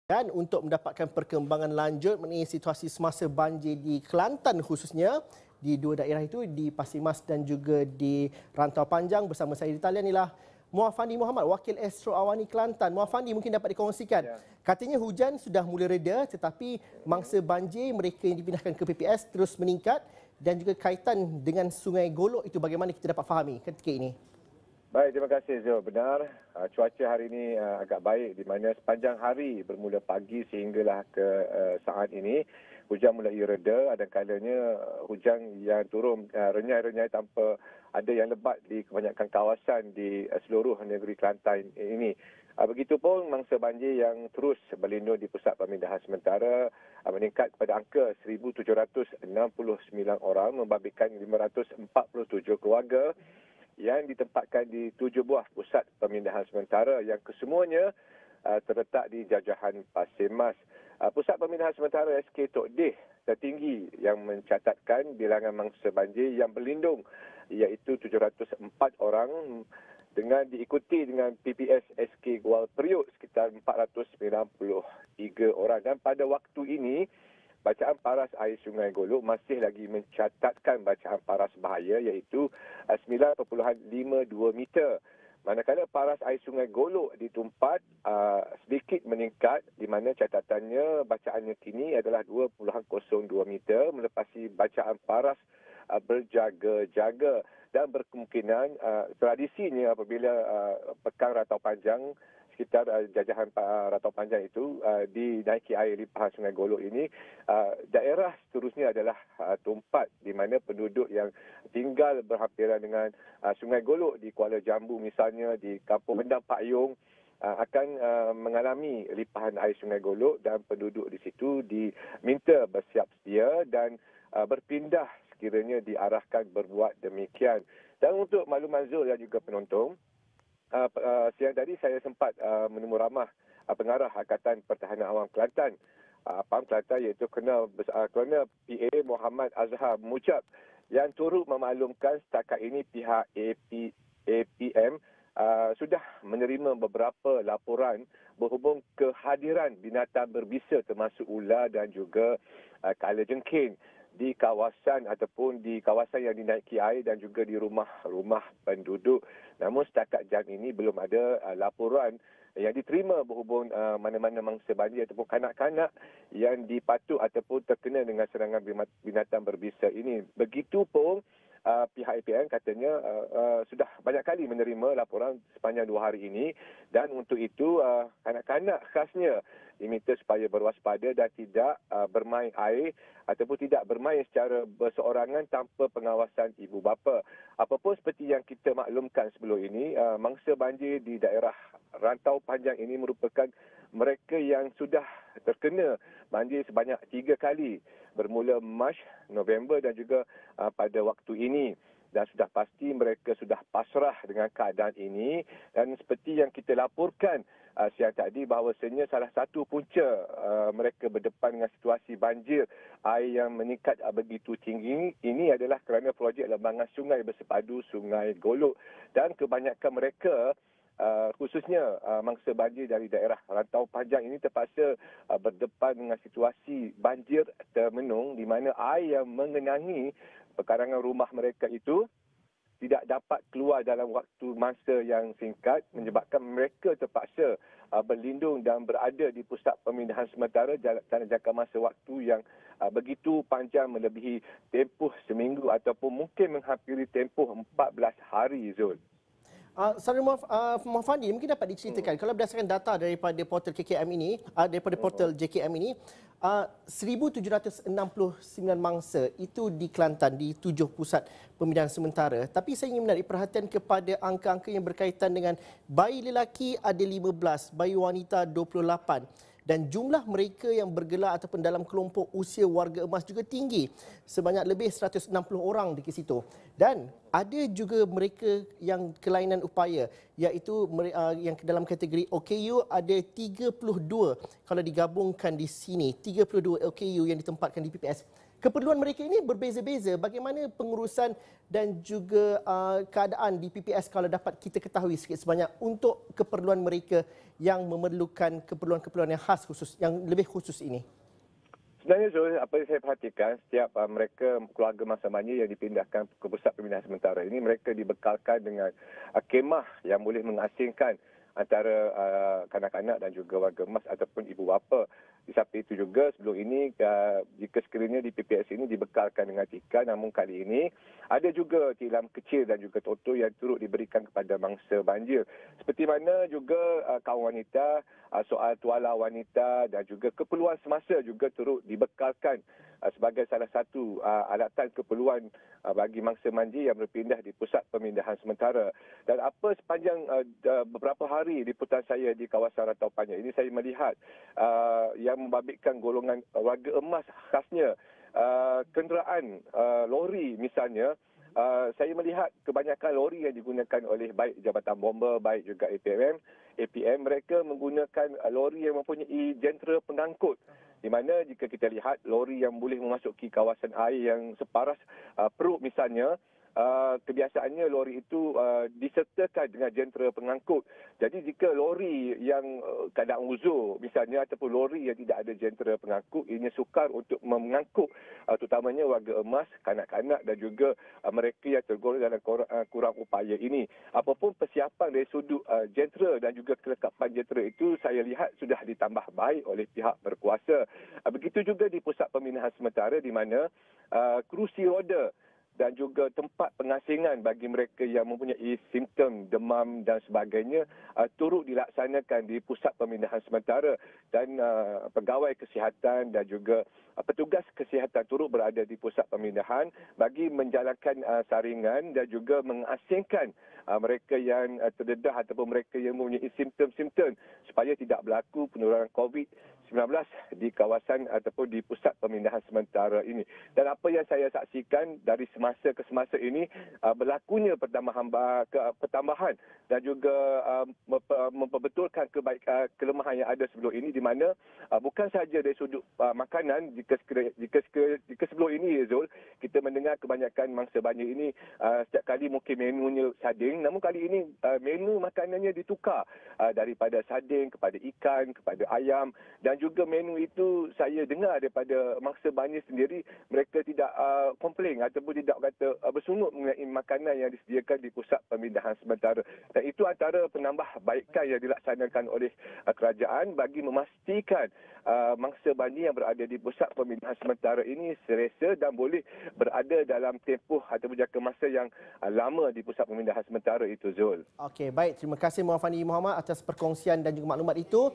Dan untuk mendapatkan perkembangan lanjut mengenai situasi semasa banjir di Kelantan khususnya, di dua daerah itu, di Pasir Mas dan juga di Rantau Panjang, bersama saya di talian ialah Muafandi Muhammad, Wakil Astro Awani Kelantan. Muafandi, mungkin dapat dikongsikan. Ya. Katanya hujan sudah mula reda, tetapi mangsa banjir mereka yang dipindahkan ke PPS terus meningkat, dan juga kaitan dengan Sungai Golok itu bagaimana kita dapat fahami ketika ini? Baik, terima kasih Zul. Benar, cuaca hari ini agak baik di mana sepanjang hari bermula pagi sehinggalah ke saat ini hujan mulai reda. Ada kalanya hujan yang turun renyai-renyai tanpa ada yang lebat di kebanyakan kawasan di seluruh negeri Kelantan ini. Begitupun mangsa banjir yang terus berlindung di pusat pemindahan sementara meningkat kepada angka 1,769 orang, membabitkan 547 keluarga yang ditempatkan di 7 buah pusat pemindahan sementara yang kesemuanya terletak di jajahan Pasir Mas. Pusat pemindahan sementara SK Tok Deh tertinggi yang mencatatkan bilangan mangsa banjir yang berlindung iaitu 704 orang dengan diikuti dengan PPS SK Gual Periuk sekitar 493 orang. Dan pada waktu ini bacaan paras air Sungai Golok masih lagi mencatatkan bacaan paras bahaya iaitu 9.52 meter. Manakala paras air Sungai Golok di Tumpat sedikit meningkat di mana catatannya bacaannya kini adalah 2.02 meter melepasi bacaan paras berjaga-jaga, dan berkemungkinan tradisinya apabila pekan Rantau Panjang sekitar jajahan Rantau Panjang itu dinaiki air limpahan Sungai Golok ini, daerah seterusnya adalah Tumpat di mana penduduk yang tinggal berhampiran dengan Sungai Golok di Kuala Jambu misalnya, di Kampung Mendang Pak Yong akan mengalami limpahan air Sungai Golok, dan penduduk di situ diminta bersiap sedia dan berpindah sekiranya diarahkan berbuat demikian. Dan untuk makluman Zul dan juga penonton, siang tadi saya sempat menemu ramah pengarah Angkatan Pertahanan Awam Kelantan, PAM Kelantan, iaitu Kolonel PA Muhammad Azhar Mujab, yang turut memaklumkan setakat ini pihak APM sudah menerima beberapa laporan berhubung kehadiran binatang berbisa termasuk ular dan juga kalajengking di kawasan ataupun di kawasan yang dinaiki air dan juga di rumah-rumah penduduk. Namun setakat jam ini belum ada laporan yang diterima berhubung mana-mana mangsa banjir ataupun kanak-kanak yang dipatut ataupun terkena dengan serangan binatang berbisa ini. Begitupun pihak APM katanya sudah banyak kali menerima laporan sepanjang 2 hari ini, dan untuk itu kanak-kanak khasnya diminta supaya berwaspada dan tidak bermain air ataupun tidak bermain secara berseorangan tanpa pengawasan ibu bapa. Apapun seperti yang kita maklumkan sebelum ini, mangsa banjir di daerah Rantau Panjang ini merupakan mereka yang sudah terkena banjir sebanyak 3 kali bermula Mac, November dan juga pada waktu ini. Dan sudah pasti mereka sudah pasrah dengan keadaan ini, dan seperti yang kita laporkan siang tadi bahawasanya salah satu punca mereka berdepan dengan situasi banjir air yang meningkat begitu tinggi ini adalah kerana projek lembangan sungai bersepadu Sungai Golok, dan kebanyakan mereka khususnya mangsa banjir dari daerah Rantau Panjang ini terpaksa berdepan dengan situasi banjir termenung di mana air yang mengenangi pekarangan rumah mereka itu tidak dapat keluar dalam waktu masa yang singkat, menyebabkan mereka terpaksa berlindung dan berada di pusat pemindahan sementara dalam jangka masa waktu yang begitu panjang, melebihi tempoh seminggu ataupun mungkin menghampiri tempoh 14 hari, Zul. Saudara Muafandi, mungkin dapat diceritakan kalau berdasarkan data daripada portal KKM ini, daripada portal JKM ini, 1,769 mangsa itu di Kelantan di 7 pusat pemindahan sementara. Tapi saya ingin menarik perhatian kepada angka-angka yang berkaitan dengan bayi lelaki ada 15, bayi wanita 28. Dan jumlah mereka yang bergelar ataupun dalam kelompok usia warga emas juga tinggi, sebanyak lebih 160 orang di situ. Dan ada juga mereka yang kelainan upaya, iaitu yang dalam kategori OKU ada 32 kalau digabungkan di sini, 32 OKU yang ditempatkan di PPS keperluan mereka ini berbeza-beza. Bagaimana pengurusan dan juga keadaan di PPS kalau dapat kita ketahui sikit sebanyak untuk keperluan mereka yang memerlukan keperluan-keperluan yang khas khusus, yang lebih khusus ini? Sebenarnya Zul, apa yang saya perhatikan, setiap mereka keluarga masa manja yang dipindahkan ke pusat pemindahan sementara ini, mereka dibekalkan dengan kemah yang boleh mengasingkan antara kanak-kanak dan juga warga emas ataupun ibu bapa. Di samping itu juga sebelum ini jika sekiranya di PPS ini dibekalkan dengan tikar, namun kali ini ada juga tilam kecil dan juga toto yang turut diberikan kepada mangsa banjir. Seperti mana juga kaum wanita, soal tuala wanita dan juga keperluan semasa juga turut dibekalkan sebagai salah satu alatan keperluan bagi mangsa banjir yang berpindah di pusat pemindahan sementara. Dan apa sepanjang beberapa hari liputan saya di kawasan Rantau Panjang ini, saya melihat yang membabitkan golongan warga emas, khasnya kenderaan lori misalnya. Saya melihat kebanyakan lori yang digunakan oleh baik Jabatan Bomba, baik juga APM, mereka menggunakan lori yang mempunyai jentera pengangkut. Di mana jika kita lihat lori yang boleh memasuki kawasan air yang separas Perut misalnya, kebiasaannya lori itu disertakan dengan jentera pengangkut. Jadi jika lori yang keadaan uzur misalnya ataupun lori yang tidak ada jentera pengangkut, ini sukar untuk mengangkut terutamanya warga emas, kanak-kanak dan juga mereka yang tergolong dalam kurang upaya ini. Apapun persiapan dari sudut jentera dan juga kelengkapan jentera itu saya lihat sudah ditambah baik oleh pihak berkuasa. Begitu juga di pusat pemindahan sementara di mana kerusi roda dan juga tempat pengasingan bagi mereka yang mempunyai simptom demam dan sebagainya turut dilaksanakan di pusat pemindahan sementara, dan pegawai kesihatan dan juga petugas kesihatan turut berada di pusat pemindahan bagi menjalankan saringan dan juga mengasingkan mereka yang terdedah ataupun mereka yang mempunyai simptom-simptom supaya tidak berlaku penularan COVID-19 di kawasan ataupun di pusat pemindahan sementara ini. Dan apa yang saya saksikan dari semasa ke semasa ini, berlakunya pertambahan dan juga memperbetulkan kelemahan yang ada sebelum ini, di mana bukan sahaja dari sudut makanan. Jika sebelum ini, Zul, kita mendengar kebanyakan mangsa banjir ini setiap kali mungkin menunya sarding, namun kali ini menu makanannya ditukar daripada sarding kepada ikan, kepada ayam, dan juga menu itu saya dengar daripada mangsa banjir sendiri, mereka tidak komplain ataupun tidak kata bersungut mengenai makanan yang disediakan di pusat pemindahan sementara. Dan itu antara penambahbaikan yang dilaksanakan oleh kerajaan bagi memastikan mangsa banjir yang berada di pusat pemindahan sementara ini selesa dan boleh berada dalam tempoh ataupun jangka masa yang lama di pusat pemindahan sementara itu, Zul. Okey, baik. Terima kasih Muhammad Fandi Muhammad atas perkongsian dan juga maklumat itu.